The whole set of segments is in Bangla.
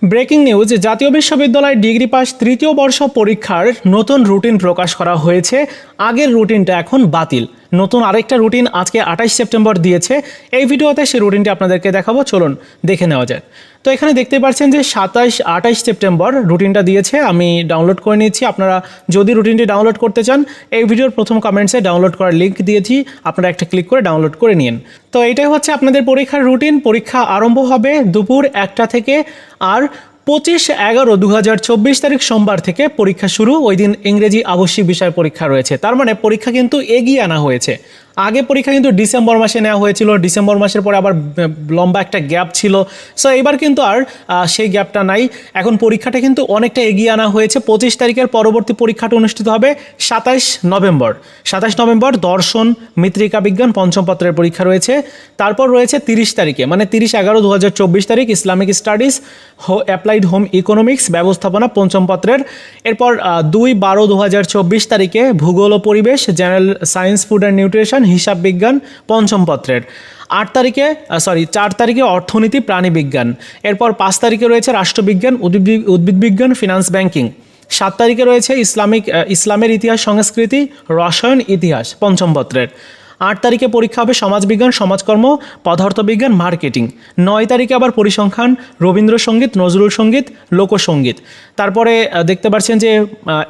ব্রেকিং নিউজ, জাতীয় বিশ্ববিদ্যালয় ডিগ্রি পাস তৃতীয় বর্ষ পরীক্ষার নতুন রুটিন প্রকাশ করা হয়েছে। আগের রুটিনটা এখন বাতিল, নতুন আরেকটা রুটিন আজকে 28 সেপ্টেম্বর দিয়েছে। এই ভিডিওতে সেই রুটিনটি আপনাদেরকে দেখাবো, চলুন দেখে নেওয়া যায়। তো এখানে দেখতে পাচ্ছেন যে 28 সেপ্টেম্বর রুটিনটা দিয়েছে, আমি ডাউনলোড করে নিয়েছি। আপনারা যদি রুটিনটি ডাউনলোড করতে চান, এই ভিডিওর প্রথম কমেন্টসে ডাউনলোড করার লিঙ্ক দিয়েছি, আপনারা একটা ক্লিক করে ডাউনলোড করে নিন। তো এটাই হচ্ছে আপনাদের পরীক্ষার রুটিন। পরীক্ষা আরম্ভ হবে দুপুর 1টা থেকে, আর 25/11/2024 তারিখ সোমবার থেকে পরীক্ষা শুরু। ওই দিন ইংরেজি আবশ্যিক বিষয় পরীক্ষা রয়েছে, তার মানে পরীক্ষা কিন্তু এগিয়ে আনা হয়েছে। আগে পরীক্ষা কিন্তু ডিসেম্বর মাসে নেওয়া হয়েছিল, ডিসেম্বর মাসের পরে আবার লম্বা একটা গ্যাপ ছিল। সো এবার কিন্তু আর সেই গ্যাপটা নাই, এখন পরীক্ষাটা কিন্তু অনেকটা এগিয়ে আনা হয়েছে। 25 তারিখের পরবর্তী পরীক্ষাটা অনুষ্ঠিত হবে 27 নভেম্বর দর্শন মৃত্তিকা বিজ্ঞান পঞ্চম পত্রের পরীক্ষা রয়েছে। তারপর রয়েছে 30 তারিখে, মানে 30/11/2024 তারিখ Islamic studies applied home economics ব্যবস্থাপনা পঞ্চম পত্রের। এরপর 2/12/2024 তারিখে ভূগোল ও পরিবেশ general science food and nutrition হিসাব বিজ্ঞান পঞ্চম পত্রের। 4 তারিখে অর্থনীতি প্রাণী বিজ্ঞান। এরপর 5 তারিখে রয়েছে রাষ্ট্রবিজ্ঞান উদ্ভিদ বিজ্ঞান ফিনান্স ব্যাংকিং। 7 তারিখে রয়েছে ইসলামের ইতিহাস সংস্কৃতি রসায়ন ইতিহাস পঞ্চম পত্রের। 8 তারিখে পরীক্ষা হবে সমাজবিজ্ঞান সমাজকর্ম পদার্থবিজ্ঞান মার্কেটিং। 9 তারিখে আবার পরিসংখ্যান রবীন্দ্রসঙ্গীত নজরুল সঙ্গীত লোকসঙ্গীত। তারপরে দেখতে পাচ্ছেন যে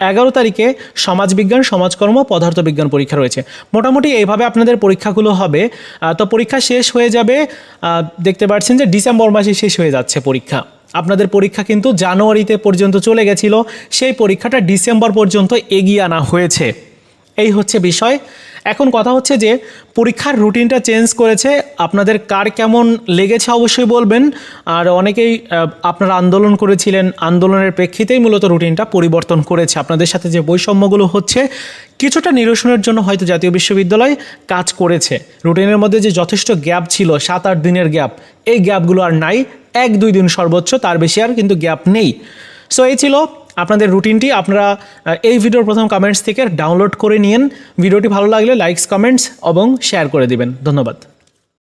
11 তারিখে সমাজবিজ্ঞান সমাজকর্ম পদার্থবিজ্ঞান পরীক্ষা রয়েছে। মোটামুটি এইভাবে আপনাদের পরীক্ষাগুলো হবে। তো পরীক্ষা শেষ হয়ে যাবে, দেখতে পাচ্ছেন যে ডিসেম্বর মাসে শেষ হয়ে যাচ্ছে পরীক্ষা। আপনাদের পরীক্ষা কিন্তু জানুয়ারিতে পর্যন্ত চলে গেছিল, সেই পরীক্ষাটা ডিসেম্বর পর্যন্ত এগিয়ে আনা হয়েছে। এই হচ্ছে বিষয়। এখন কথা হচ্ছে যে পরীক্ষার রুটিনটা চেঞ্জ করেছে, আপনাদের কার কেমন লেগেছে অবশ্যই বলবেন। আর অনেকেই আপনারা আন্দোলন করেছিলেন, আন্দোলনের প্রেক্ষিতেই মূলত রুটিনটা পরিবর্তন করেছে। আপনাদের সাথে যে বৈষম্যগুলো হচ্ছে কিছুটা নিরসনের জন্য হয়তো জাতীয় বিশ্ববিদ্যালয় কাজ করেছে। রুটিনের মধ্যে যে যথেষ্ট গ্যাপ ছিল 7-8 দিনের গ্যাপ, এই গ্যাপগুলো আর নাই। 1-2 দিন সর্বোচ্চ, তার বেশি আর কিন্তু গ্যাপ নেই। সো এই ছিল আপনাদের রুটিনটি। আপনারা এই ভিডিওর প্রথম কমেন্টস থেকে ডাউনলোড করে নিন। ভিডিওটি ভালো লাগলে লাইকস কমেন্টস এবং শেয়ার করে দিবেন। ধন্যবাদ।